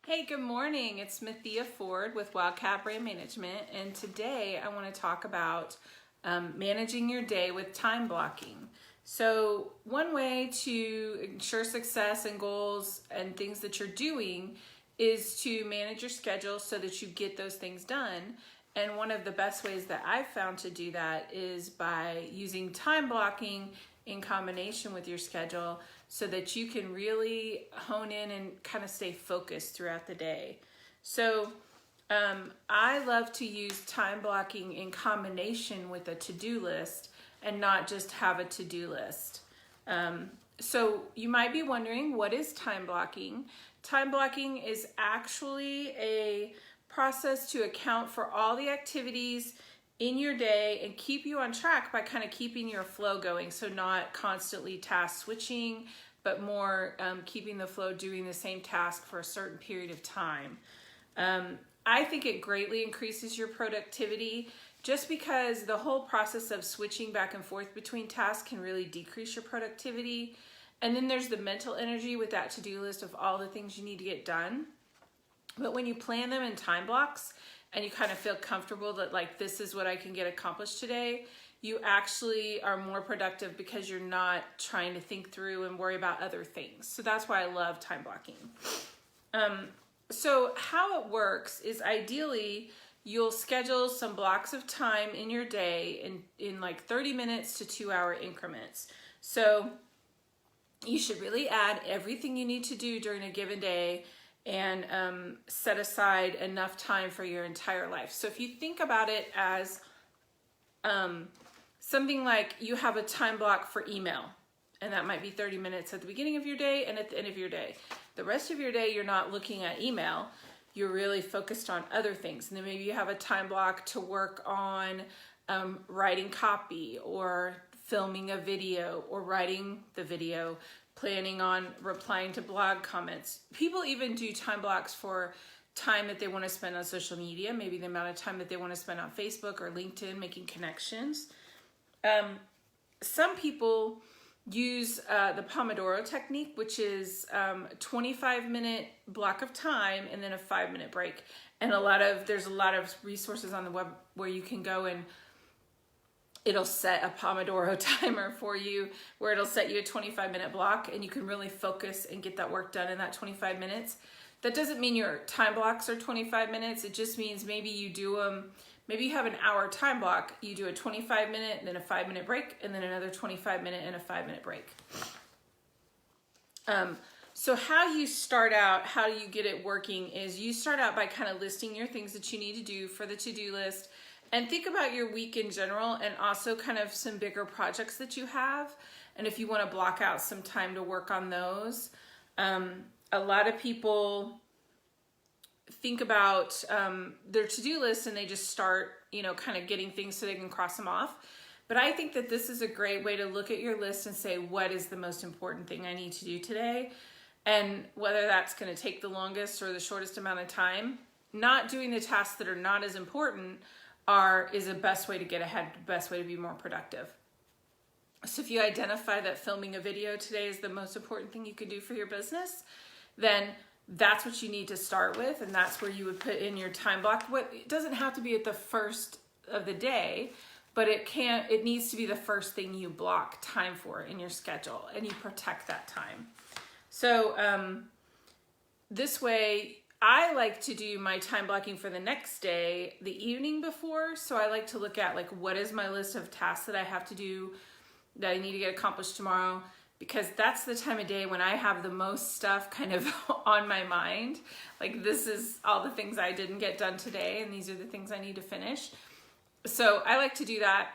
Hey, good morning. It's Smithia Ford with Wildcat Brand Management, and today I want to talk about managing your day with time blocking. So one way to ensure success and goals and things that you're doing is to manage your schedule so that you get those things done. And one of the best ways that I've found to do that is by using time blocking in combination with your schedule so that you can really hone in and kind of stay focused throughout the day. So I love to use time blocking in combination with a to-do list and not just have a to-do list. So you might be wondering, what is time blocking? Time blocking is actually a process to account for all the activities in your day and keep you on track by kind of keeping your flow going. So not constantly task switching, but more keeping the flow, doing the same task for a certain period of time. I think it greatly increases your productivity just because the whole process of switching back and forth between tasks can really decrease your productivity. And then there's the mental energy with that to-do list of all the things you need to get done. But when you plan them in time blocks and you kind of feel comfortable that like, this is what I can get accomplished today, you actually are more productive because you're not trying to think through and worry about other things. So that's why I love time blocking. So how it works is ideally you'll schedule some blocks of time in your day in like 30 minutes to 2-hour increments. So you should really add everything you need to do during a given day and set aside enough time for your entire life. So if you think about it as something like you have a time block for email, and that might be 30 minutes at the beginning of your day and at the end of your day. The rest of your day, you're not looking at email. You're really focused on other things. And then maybe you have a time block to work on writing copy or filming a video or writing the video, planning on replying to blog comments. People even do time blocks for time that they want to spend on social media, maybe the amount of time that they want to spend on Facebook or LinkedIn making connections. Some people use the Pomodoro technique, which is 25-minute block of time and then a 5-minute break. And there's a lot of resources on the web where you can go and it'll set a Pomodoro timer for you, where it'll set you a 25-minute block and you can really focus and get that work done in that 25 minutes. That doesn't mean your time blocks are 25 minutes. It just means maybe you do them, maybe you have an hour time block, you do a 25-minute, then a 5-minute break, and then another 25-minute and a 5-minute break. So how you start out, how you get it working is you start out by kind of listing your things that you need to do for the to-do list and think about your week in general and also kind of some bigger projects that you have. And if you want to block out some time to work on those. A lot of people think about their to-do list and they just start, kind of getting things so they can cross them off. But I think that this is a great way to look at your list and say, what is the most important thing I need to do today? And whether that's going to take the longest or the shortest amount of time, not doing the tasks that are not as important is the best way to get ahead, the best way to be more productive. So if you identify that filming a video today is the most important thing you can do for your business, then that's what you need to start with, and that's where you would put in your time block. It doesn't have to be at the first of the day, but it needs to be the first thing you block time for in your schedule, and you protect that time. So this way, I like to do my time blocking for the next day the evening before. So I like to look at like, what is my list of tasks that I have to do that I need to get accomplished tomorrow? Because that's the time of day when I have the most stuff kind of on my mind. Like, this is all the things I didn't get done today, and these are the things I need to finish. So I like to do that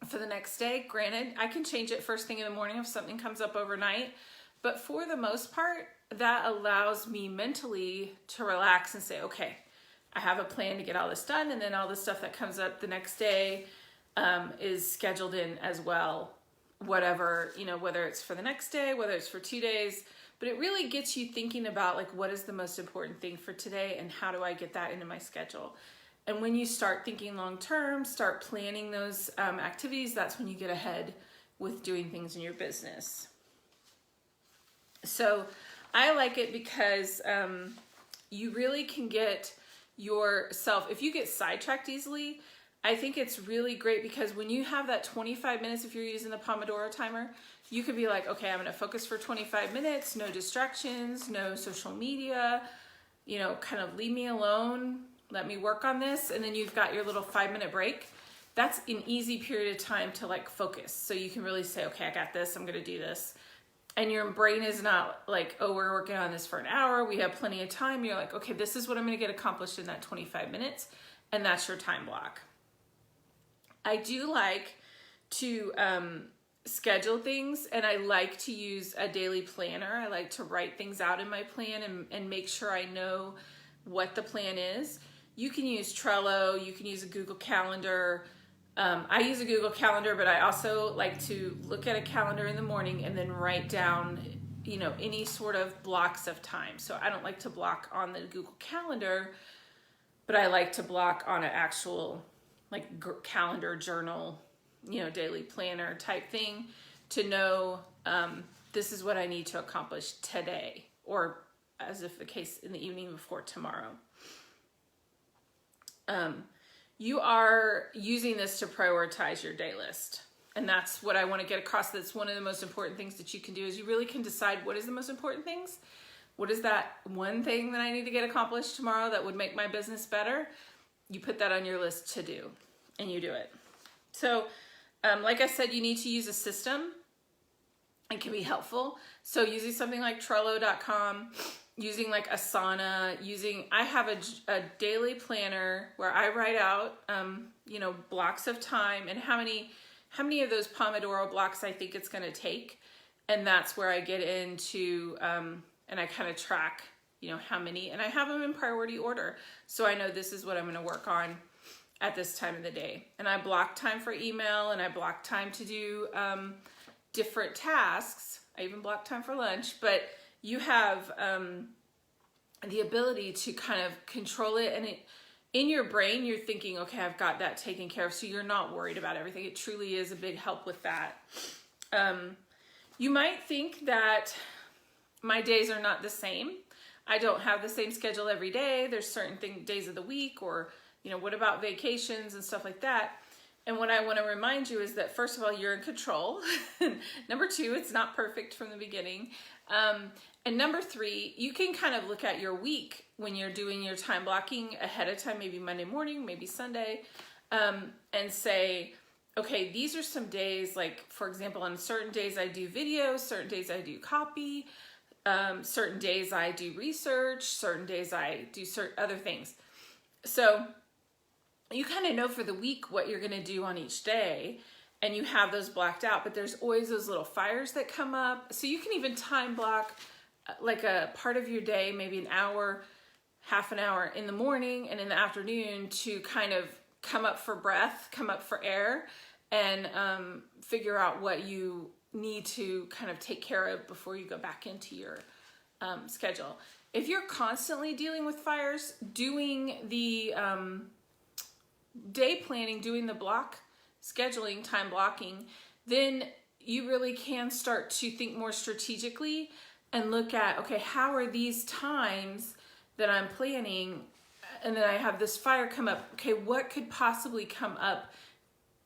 for the next day. Granted, I can change it first thing in the morning if something comes up overnight, but for the most part, that allows me mentally to relax and say, okay, I have a plan to get all this done, and then all the stuff that comes up the next day is scheduled in as well. Whatever, whether it's for the next day, whether it's for 2 days, but it really gets you thinking about like, what is the most important thing for today and how do I get that into my schedule? And when you start thinking long-term, start planning those activities, that's when you get ahead with doing things in your business. So I like it because you really can get yourself, if you get sidetracked easily, I think it's really great because when you have that 25 minutes, if you're using the Pomodoro timer, you could be like, okay, I'm gonna focus for 25 minutes, no distractions, no social media, you know, kind of leave me alone, let me work on this. And then you've got your little 5-minute break. That's an easy period of time to like focus. So you can really say, okay, I got this, I'm gonna do this. And your brain is not like, oh, we're working on this for an hour, we have plenty of time. You're like, okay, this is what I'm gonna get accomplished in that 25 minutes. And that's your time block. I do like to schedule things, and I like to use a daily planner. I like to write things out in my plan and make sure I know what the plan is. You can use Trello, you can use a Google Calendar. I use a Google Calendar, but I also like to look at a calendar in the morning and then write down, you know, any sort of blocks of time. So I don't like to block on the Google Calendar, but I like to block on an actual like calendar journal, you know, daily planner type thing to know this is what I need to accomplish today, or as if the case in the evening before tomorrow. You are using this to prioritize your day list. And that's what I want to get across. That's one of the most important things that you can do is you really can decide what is the most important things. What is that one thing that I need to get accomplished tomorrow that would make my business better? You put that on your list to do, and you do it. So, like I said, you need to use a system. It can be helpful. So using something like Trello.com, using like Asana, I have a daily planner where I write out, you know, blocks of time and how many of those Pomodoro blocks I think it's going to take. And that's where I get into, and I kind of track, you know, how many, and I have them in priority order. So I know this is what I'm going to work on at this time of the day. And I block time for email, and I block time to do different tasks. I even block time for lunch, but you have the ability to kind of control it. And in your brain, you're thinking, okay, I've got that taken care of. So you're not worried about everything. It truly is a big help with that. You might think that my days are not the same. I don't have the same schedule every day. There's certain days of the week, or, you know, what about vacations and stuff like that? And what I want to remind you is that, first of all, you're in control. Number two, it's not perfect from the beginning. And number three, you can kind of look at your week when you're doing your time blocking ahead of time, maybe Monday morning, maybe Sunday, and say, okay, these are some days, like, for example, on certain days I do video, certain days I do copy, certain days I do research, certain days I do certain other things. So you kind of know for the week what you're going to do on each day, and you have those blocked out, but there's always those little fires that come up. So you can even time block like a part of your day, maybe an hour, half an hour in the morning and in the afternoon to kind of come up for breath, come up for air, and figure out what you need to kind of take care of before you go back into your schedule. If you're constantly dealing with fires, doing the day planning, doing the block scheduling, time blocking, then you really can start to think more strategically and look at, okay, how are these times that I'm planning, and then I have this fire come up, okay, what could possibly come up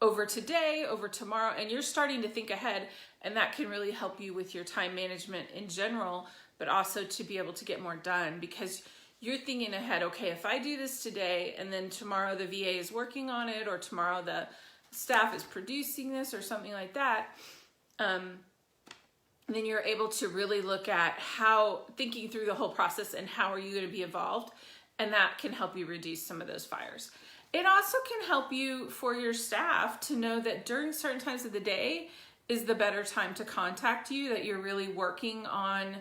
over today, over tomorrow? And you're starting to think ahead, and that can really help you with your time management in general, but also to be able to get more done, because you're thinking ahead, okay, if I do this today and then tomorrow the VA is working on it, or tomorrow the staff is producing this or something like that, then you're able to really look at how, thinking through the whole process and how are you going to be involved, and that can help you reduce some of those fires. It also can help you for your staff to know that during certain times of the day is the better time to contact you, that you're really working on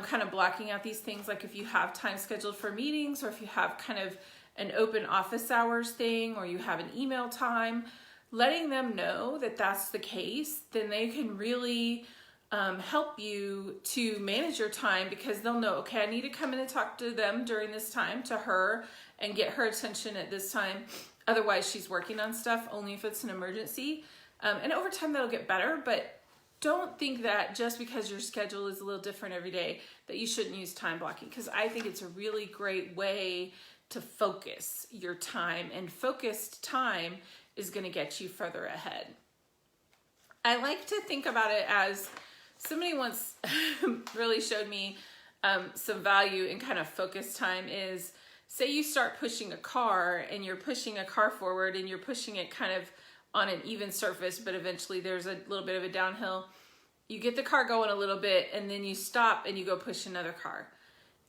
kind of blocking out these things. Like if you have time scheduled for meetings, or if you have kind of an open office hours thing, or you have an email time, letting them know that that's the case, then they can really help you to manage your time, because they'll know, okay, I need to come in and talk to them during this time, to her, and get her attention at this time. Otherwise, she's working on stuff only if it's an emergency. And over time, that'll get better, but don't think that just because your schedule is a little different every day that you shouldn't use time blocking, because I think it's a really great way to focus your time, and focused time is going to get you further ahead. I like to think about it as somebody once really showed me some value in kind of focused time is, say you start pushing a car and you're pushing a car forward and you're pushing it kind of on an even surface, but eventually there's a little bit of a downhill. You get the car going a little bit and then you stop and you go push another car.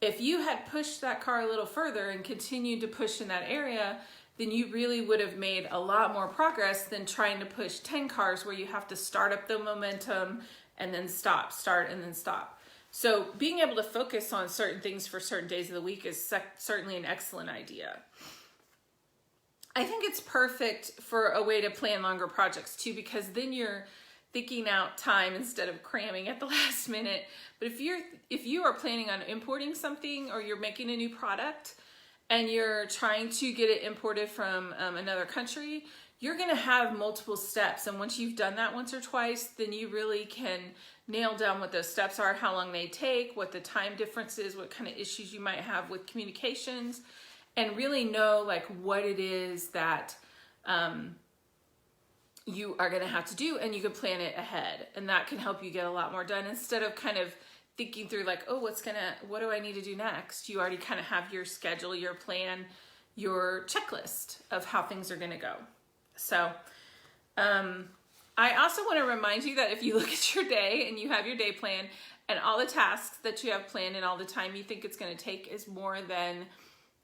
If you had pushed that car a little further and continued to push in that area, then you really would have made a lot more progress than trying to push 10 cars where you have to start up the momentum and then stop, start and then stop. So being able to focus on certain things for certain days of the week is certainly an excellent idea. I think it's perfect for a way to plan longer projects too, because then you're thinking out time instead of cramming at the last minute. But if you are planning on importing something, or you're making a new product and you're trying to get it imported from another country, you're gonna have multiple steps. And once you've done that once or twice, then you really can nail down what those steps are, how long they take, what the time difference is, what kind of issues you might have with communications, and really know like what it is that you are gonna have to do, and you can plan it ahead. And that can help you get a lot more done instead of kind of thinking through like, oh, what do I need to do next? You already kind of have your schedule, your plan, your checklist of how things are gonna go. So I also want to remind you that if you look at your day and you have your day plan and all the tasks that you have planned and all the time you think it's going to take is more than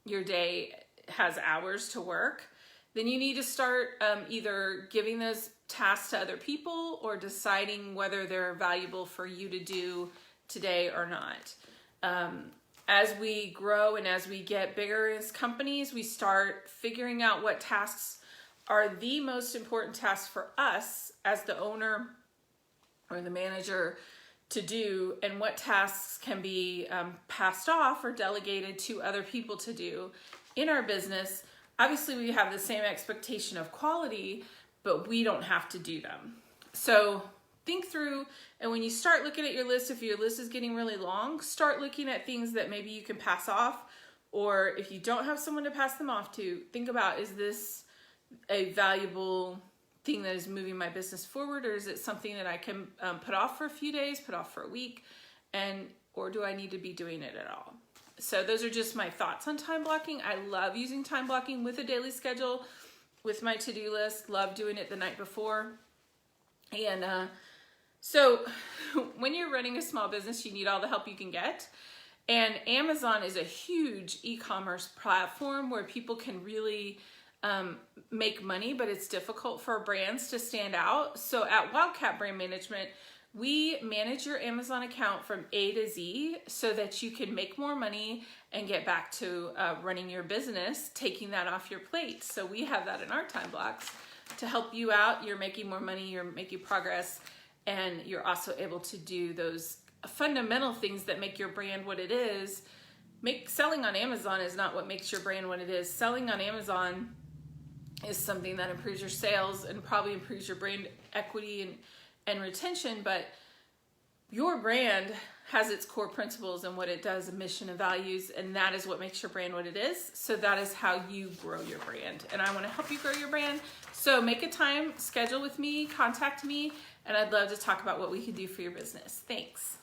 your day has hours to work, then you need to start either giving those tasks to other people or deciding whether they're valuable for you to do today or not. As we grow and as we get bigger as companies, we start figuring out what tasks are the most important tasks for us as the owner or the manager to do, and what tasks can be passed off or delegated to other people to do in our business. Obviously, we have the same expectation of quality, but we don't have to do them. So think through, and when you start looking at your list, if your list is getting really long, start looking at things that maybe you can pass off, or if you don't have someone to pass them off to, think about, is this a valuable thing that is moving my business forward, or is it something that I can put off for a few days, put off for a week, or do I need to be doing it at all? So those are just my thoughts on time blocking. I love using time blocking with a daily schedule, with my to-do list, love doing it the night before. And so when you're running a small business, you need all the help you can get. And Amazon is a huge e-commerce platform where people can really make money, but it's difficult for brands to stand out. So at Wildcat Brand Management, we manage your Amazon account from A to Z so that you can make more money and get back to running your business, taking that off your plate. So we have that in our time blocks to help you out. You're making more money, you're making progress, and you're also able to do those fundamental things that make your brand what it is. Selling on Amazon is not what makes your brand what it is. Selling on Amazon is something that improves your sales and probably improves your brand equity and retention, but your brand has its core principles and what it does, a mission and values, and that is what makes your brand what it is. So that is how you grow your brand, and I want to help you grow your brand. So make a time, schedule with me, contact me, and I'd love to talk about what we can do for your business. Thanks.